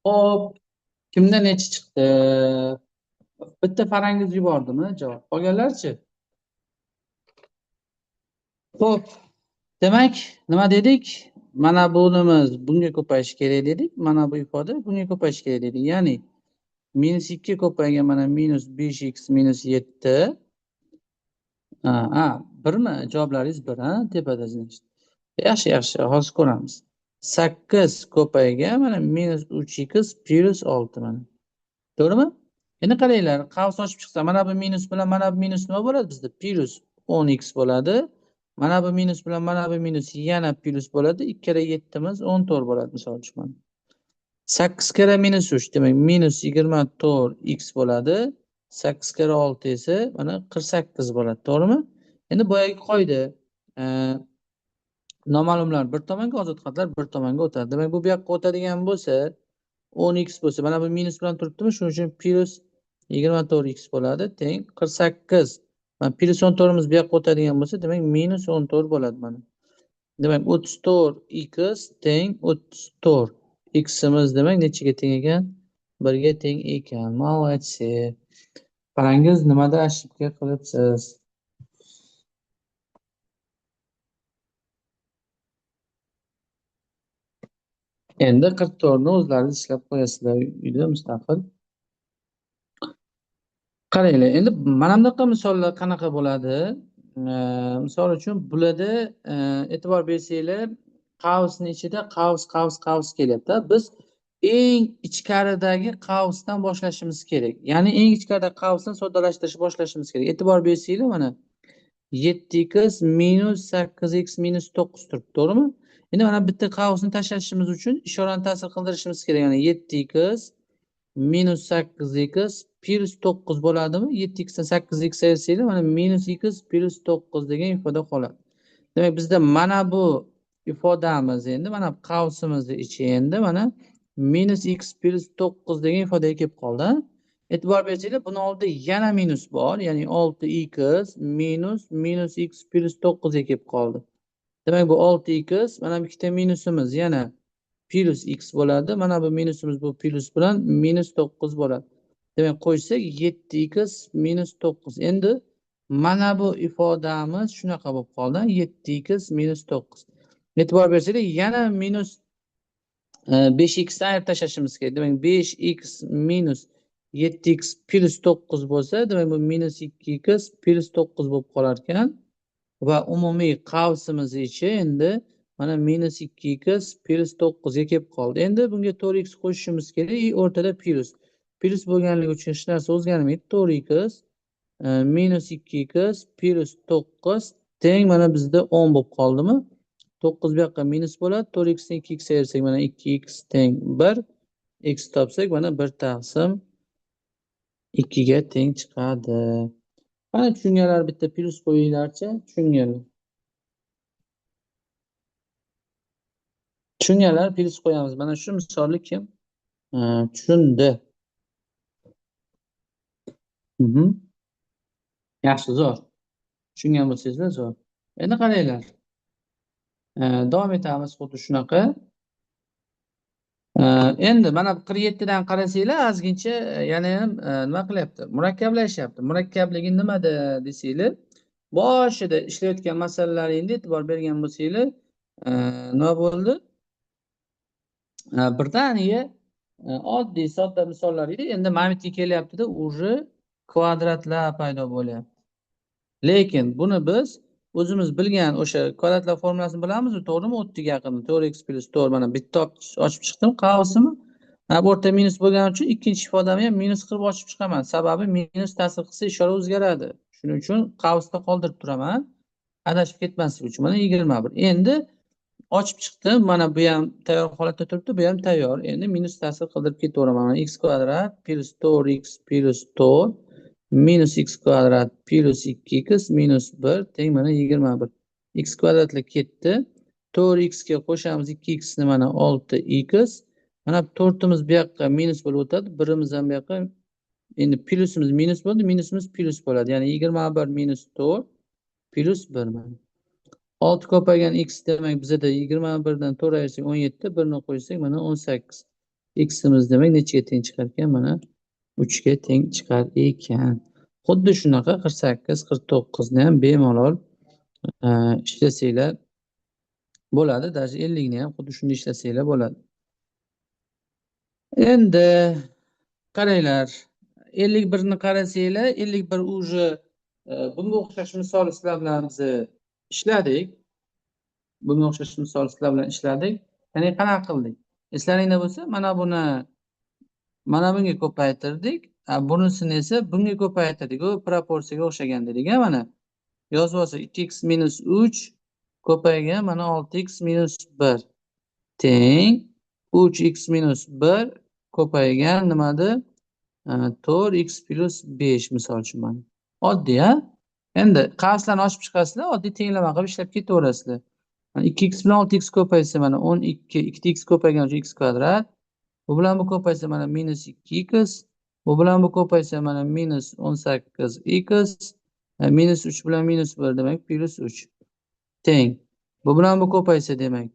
Hop, kimda nechi chiqdi? Bitta Farangiz yubordimi javob? Qolganlarchi? Xo'p, demak, nima dedik? Mana bunimiz bunga ko'payishi kerak dedik. Mana bu ifoda bunga ko'payishi kerak dedik. Ya'ni -2 ko'paygan mana -5x -7. Birmi? Javoblaringiz bir, ha? Tepada значит. Yaxshi, yaxshi. Hozir ko'ramiz. 8 ko'paygan mana -3x +6 mana. To'g'rimi? Endi qaranglar, qavs ochib chiqsa, mana bu minus bilan mana bu minus nima bo'ladi bizda? Plus 10x bo'ladi. Mana bu minus bilan mana bu minus yana plus bo'ladi. 2 kere 7imiz 14 bo'ladi, misol uchun mana. 8 kere minus 3 demak -24x bo'ladi. 8 kere 6 esa mana 48 bo'ladi, to'g'rimi? Endi boyagi qoida, noma'lumlar bir tomonga, ozod xatlar bir tomonga o'tadi. Demak, bu yoqqa o'tadigan bo'lsa, 10x bo'lsa, mana bu minus bilan turibdimi? Shuning uchun plus 24x bo'ladi, teng 48. Mana plus 14imiz bu yoqqa o'tadigan bo'lsa, demak minus 14 bo'ladi mana. Demak, 34x teng 34. Ximiz demak nechaga teng ekan? 1 ga teng ekan. Молодцы. Parangiz nimada ошибка qilibsiz? Endi 44 ni o'zlaringiz ishlab qo'yasizlar uyda mustaqil. Qaranglar, endi mana bunaqa misollar qanaqa bo'ladi? Misol uchun bularda e'tibor bersanglar, qavsni ichida qavs kelyapti. Biz eng ichkaridagi qavsdan boshlashimiz kerak. Ya'ni eng ichkaridagi qavsdan soddalashtirishni boshlashimiz kerak. E'tibor bersanglar, mana 7x minus 8x minus 9 turibdi, to'g'rimi? Endi mana bitta qavsni tashlashimiz uchun ishorani ta'sir qildirishimiz kerak. Ya'ni 7x minus 8x plus 9 bo'ladimi? 7x dan 8x ayirsangiz mana minus x plus 9 degan ifoda qoladi. Demak, bizda mana bu ifodamiz endi mana bu qavsimizni ichi endi mana minus x plus 9 degan ifodaga kelib qoldi. E'tibor bersanglar, buni oldida yana minus bor, ya'ni 6x minus x plus 9 ga kelib qoldi. Demak, bu 6x, mana bu ikkita minusimiz yana plus x bo'ladi. Mana bu minusimiz bu plus bilan minus 9 bo'ladi. Demak, qo'shsak 7x minus 9. Endi mana bu ifodamiz shunaqa bo'lib qoldi. 7x minus 9. E'tibor bersanglar, yana minus 5x ni ayirib tashlashimiz kerak. Demak, 5x minus 7x plus 9 bo'lsa, demak bu minus 2x plus 9 bo'lib qolar ekan. Va umumiy qavsimiz ichi endi mana minus 2x plus 9 ga kelib qoldi. Endi bunga 4x qo'shishimiz kerak. O'rtada plus. Plus bo'lganligi uchun hech narsa o'zgarmaydi. 4x minus 2x plus 9 teng mana bizda 10 bo'lib qoldimi? 9 bu yoqqa minus bo'ladi. 4x dan 2x ayirsak mana 2x teng 1. X topsak mana 1 taqsim 2 ga teng chiqadi. Mana tushunganlar bitta plus qo'yinglarchi, tushunganlar. Tushunganlar plus qo'yamiz. Mana shu misolni kim tushundi? Yaxshi, zo'r. Tushungan bo'lsangizlar zo'r. Endi qaranglar. Davom etamiz xuddi shunaqa. Endi mana 47 dan qarasanglar, ozgincha yana ham nima qilyapti? Murakkablashyapti. Murakkabligi nimada desanglar, boshida ishlayotgan masalalaringizga e'tibor bergan bo'lsanglar, nima bo'ldi? Birdaniga oddiy sodda misollar edi. Endi mana bu yerga kelyapti-da, уже kvadratlar paydo bo'lyapti. Lekin buni biz o'zimiz bilgan o'sha kvadratlar formulasini bilamiz-ku, to'g'rimi? 30 ga yaqin 4x plus 4 mana bitta ochib chiqdim qavsini. Bu yerda minus bo'lgani uchun ikkinchi ifodani ham minus qilib ochib chiqaman. Sababi minus ta'sir qilsa ishora o'zgaradi. Shuning uchun qavsda qoldirib turaman. Adashib ketmaslik uchun. Mana 21. Endi ochib chiqdim. Mana bu ham tayyor holatda turibdi, bu ham tayyor. Endi minus ta'sir qildirib ketaveraman. Mana x kvadrat plus 4x plus 4 minus x kvadrat plus 2x minus 1 teng mana 21. X kvadratlar ketdi. 4x ga qo'shamiz 2x ni mana 6x. Mana 4imiz bu yoqqa minus bo'lib o'tadi. 1imiz ham bu yoqqa endi plusimiz minus bo'ldi, minusimiz plus bo'ladi. Ya'ni 21 minus 4 plus 1 mana. 6 ko'paygan x demak bizda 21 dan 4 ayirsak 17, 1 ni qo'ysak mana 18. X'imiz demak nechaga teng chiqar ekan? Mana 3 ga teng chiqar ekan. Xuddi shunaqa 48, 49 ni ham bemalol ishlasanglar bo'ladi. Даже 50 ni ham xuddi shunday ishlasanglar bo'ladi. Endi qaranglar. 51 ni qarasanglar, 51 уже bunga o'xshash misol sizlar bilan biz ishladik. Bunga o'xshash misol sizlar bilan ishladik. Ya'ni qanaqa qildik? Eslaringda bo'lsa, mana buni mana bunga ko'paytirdik. Bunisini esa bunga ko'paytirdik. U proporsiyaga o'xshagan dedik. Mana yozib olsa 2x minus 3 ko'paygan mana 6x minus 1 teng 3x minus 1 ko'paygan nimada 4x plus 5 misol uchun mana. Oddiy, ha? Endi qavslarni ochib chiqasizlar, oddiy tenglama qilib ishlab ketaverasizlar. 2x bilan 6x ko'paysa mana 12, 2x ko'paygan uchun x kvadrat. Bu bilan bu ko'paysa mana minus 2x. Bu bilan bu ko'paysa mana minus 18x. Minus 3 bilan minus 1 demak plus 3 teng. Bu bilan bu ko'paysa demak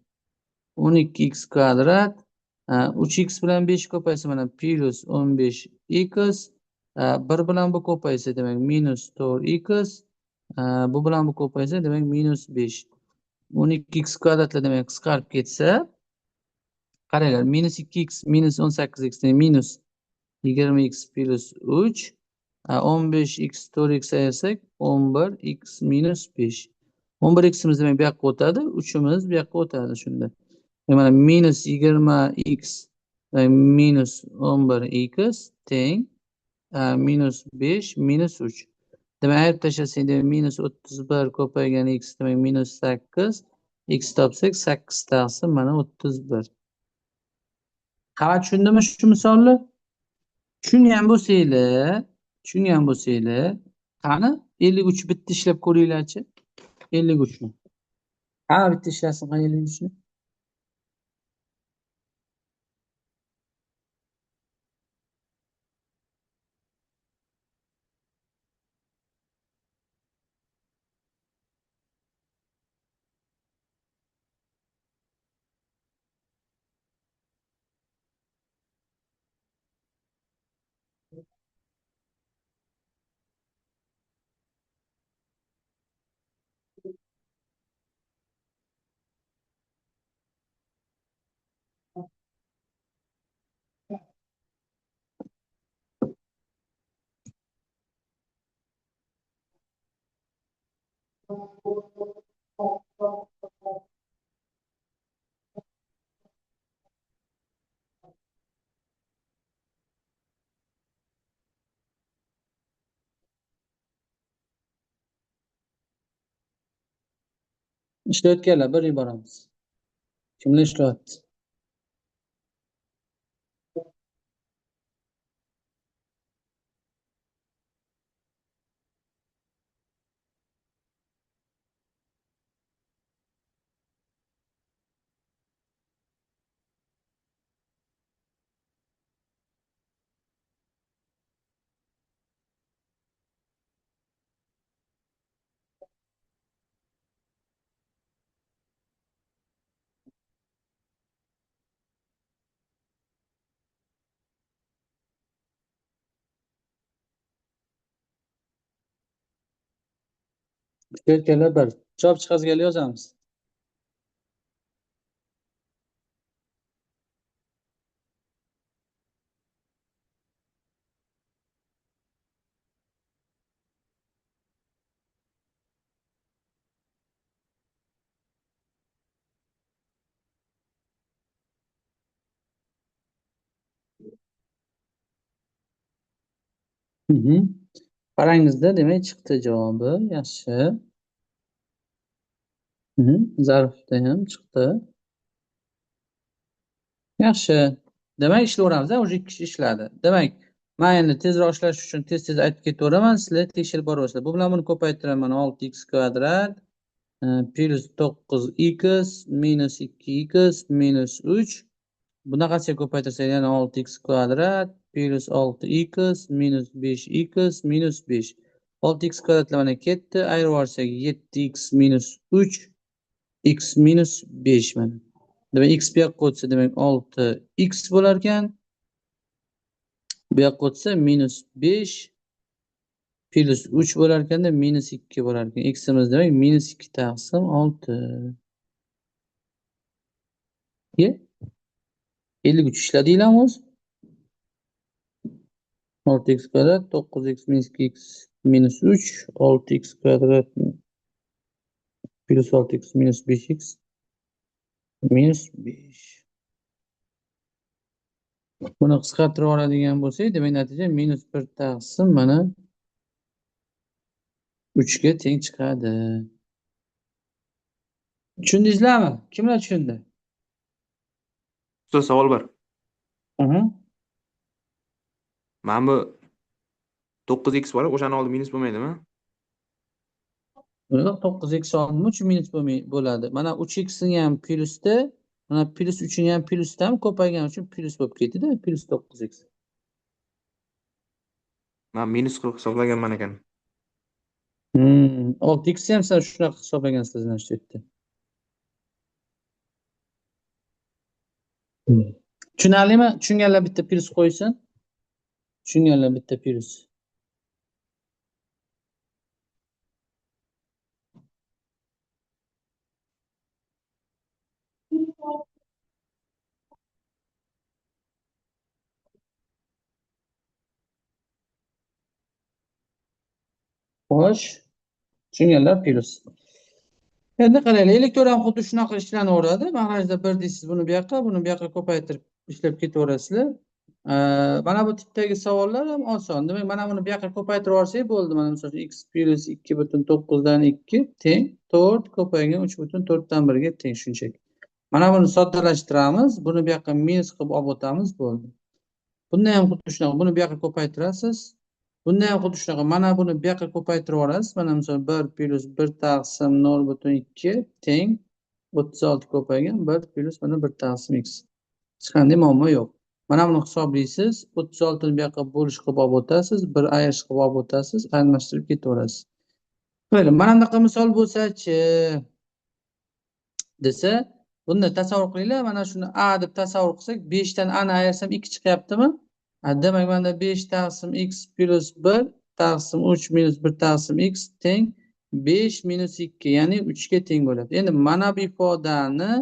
12x kvadrat 3x bilan 5 ko'paysa mana plus 15x 1 bilan bu ko'paysa demak minus 4x bu bilan bu ko'paysa demak minus 5. 12x kvadratlar demak qisqarib ketsa qaranglar minus 2x minus 18x minus 20x plus 3 15x 4x ayirsak 11x minus 5. 11x'imiz demak bu yoqqa o'tadi, 3'imiz bu yoqqa o'tadi shunda. Mana minus 20x minus 11x teng minus 5 minus 3. Demak ayirib tashlasak demak minus 31 ko'paygan x demak minus 8 x topsak 8 taqsim mana 31. Qara tushundimi shu misolni? Tushungan bo'lsanglar, qani 53 bitta ishlab ko'ringlarchi. 53 ni. Ha, bitta ishlasin qani 53 ni. Ishlayotganlar bir yuboramiz. Kimlar ishlayapti? Ishlayotganlar bir. Javob chiqazganlar yozamiz. Qarangizda demak chiqdi javobi. Yaxshi. Zarfda ham chiqdi. Yaxshi. Demak ishlayveramiz. Уже 2 kishi ishladi. Demak, men endi tezroq ishlash uchun tez-tez aytib ketaveraman, sizlar tekshirib boraversizlar. Bu bilan buni ko'paytiraman 6x kvadrat plus 9x minus 2x minus 3. Bunaqasiga ko'paytirsak yana 6x kvadrat plus 6x minus 5x minus 5. 6x kvadratlar mana ketdi. Ayirib yuborsak 7x minus 3 x minus 5 mana. Demak x bu yoqqa o'tsa demak 6x bo'lar ekan. Bu yoqqa o'tsa minus 5 plus 3 bo'lar ekanda minus 2 bo'lar ekan. X'imiz demak minus 2 taqsim 6. 53 ishladinglarmi o'zi? 6x kvadrat 9x minus 2x minus 3 6x kvadrat plus 6x minus 5x minus 5. Buni qisqartirib oladigan bo'lsak, demak natija minus 1 taqsim mana 3 ga teng chiqadi. Tushundingizlarmi? Kimlar tushundi? Ustoz, savol bor. Aha. Mana bu 9x bor, o'shani oldi minus bo'lmaydimi? Yo'q, 9x oldimi 3 minus bo'ladi. Mana 3x ni ham plyusda, mana plus 3 ni ham plyusdan ko'paygani uchun plyus bo'lib ketdi-da, plus 9x. Men minus qilib hisoblaganman ekan. 6x ham sizlar shunaqa hisoblagansizlar, значит, yerda. Tushunarlimi? Tushunganlar bitta plyus qo'ysin. Tushunganlar bitta plyus. Xo'sh, tushunganlar plyus. Endi qaranglar, elektron xuddi shunaqa ishlanaveradi. Mahrajda bir deysiz, buni bu yoqqa ko'paytirib ishlab ketaverasizlar. Mana bu tipdagi savollar ham oson. Demak, mana buni bu yoqqa ko'paytirib yuborsak bo'ldi. Mana misol uchun x plus 2,9 dan 2 teng 4 ko'paygan 3,4 dan 1 ga teng shunchaki. Mana buni soddalashtiramiz. Buni bu yoqqa minus qilib olib o'tamiz bo'ldi. Bunda ham xuddi shunaqa. Buni bu yoqqa ko'paytirasiz. Bunda ham xuddi shunaqa. Mana buni bu yoqqa ko'paytirib yuborasiz. Mana misol 1 plus 1 taqsim 0,2 teng 36 ko'paygan 1 plus mana 1 taqsim x. Hech qanday muammo yo'q. Mana buni hisoblaysiz. 36 ni bu yoqqa bo'lish qilib olib o'tasiz. 1 ayirish qilib olib o'tasiz. Almashtirib ketaverasiz. Mayli, mana bunaqa misol bo'lsa-chi desa, bunda tasavvur qilinglar, mana shuni a deb tasavvur qilsak, 5 dan a ni ayirsam 2 chiqyaptimi? Demak, mana 5 taqsim x plus 1 taqsim 3 minus 1 taqsim x teng 5 minus 2, ya'ni 3 ga teng bo'ladi. Endi mana bu ifodani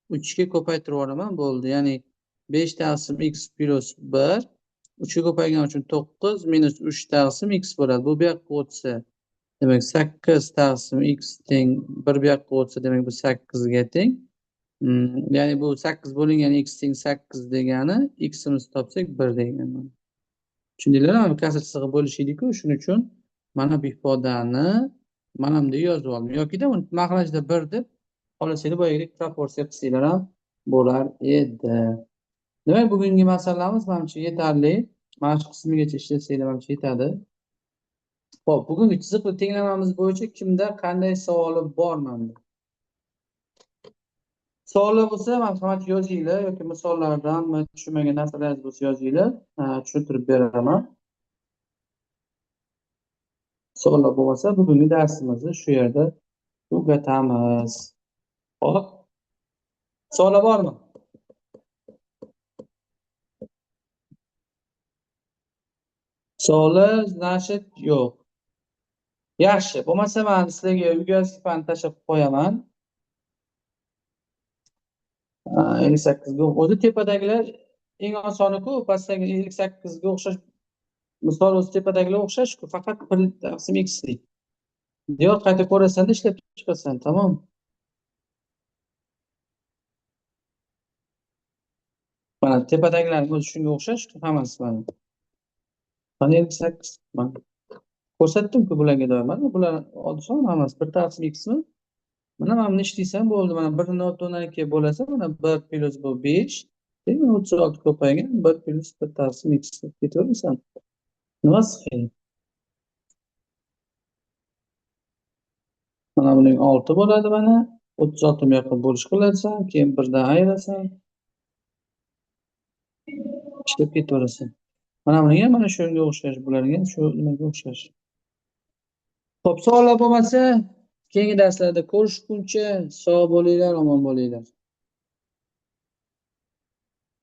3 ga ko'paytirib yuboraman, bo'ldi. Ya'ni 5 taqsim x plus 1 3 ga ko'paygani uchun 9 minus 3 taqsim x bo'ladi. Bu yoqqa o'tsa, demak 8 taqsim x teng 1 bu yoqqa o'tsa, demak bu 8 ga teng. Ya'ni bu 8 bo'lingan x teng 8 degani x'imizni topsak 1 degani. Tushundinglarmi? Mana kasr sig'i bo'lishaydi-ku, shuning uchun mana bu ifodani mana bunday yozib oldim. Yoki-da uni mahrajda 1 deb xohlasanglar boyagidek proporsiya qilsanglar ham bo'lar edi. Demak, bugungi masalalarimiz menimcha yetarli. Mana shu qismigacha ishlasanglar menimcha yetadi. Xo'p, bugungi chiziqli tenglamamiz bo'yicha kimda qanday savoli bor menda? Savollar bo'lsa, marhamat yozinglar yoki misollardan tushunmagan narsalaringiz bo'lsa yozinglar, tushuntirib beraman. Savollar bo'lmasa, bugungi darsimizni shu yerda tugatamiz. Xo'p. Savollar bormi? Savollar значит yo'q. Yaxshi, bo'lmasa men sizlarga uyga sifani tashlab qo'yaman. 58 ga o'zi tepadagilar eng osoni-ku, pastdagi 58 ga o'xshash. Misol o'zi tepadagilar o'xshash-ku, faqat 1 taqsim x lik. Diyor qayta ko'rasan-da ishlab chiqasan, tamom. Mana tepadagilar o'zi shunga o'xshash-ku hammasi mana. Mana 58 mana. Ko'rsatdim-ku bularga doim. Mana bular oson hammasi 1 taqsim x mi? Mana buni ishlaysan bo'ldi. Mana 1 ni 2 bo'lasa, mana 1 plus bu 5. Demak 36 ko'paygan 1 plus 1 taqsim x deb ketaverasan. Nimasi qiyin? Mana buning 6 bo'ladi mana. 36 ni yoqqa bo'lish qilasan, keyin 1 dan ayirasan. Ishlab ketaverasan. Mana buning ham mana shunga o'xshash, bularga ham shu nimaga o'xshash. Xo'p, savollar bo'lmasa, keyingi darslarda ko'rishguncha sog' bo'linglar, omon bo'linglar.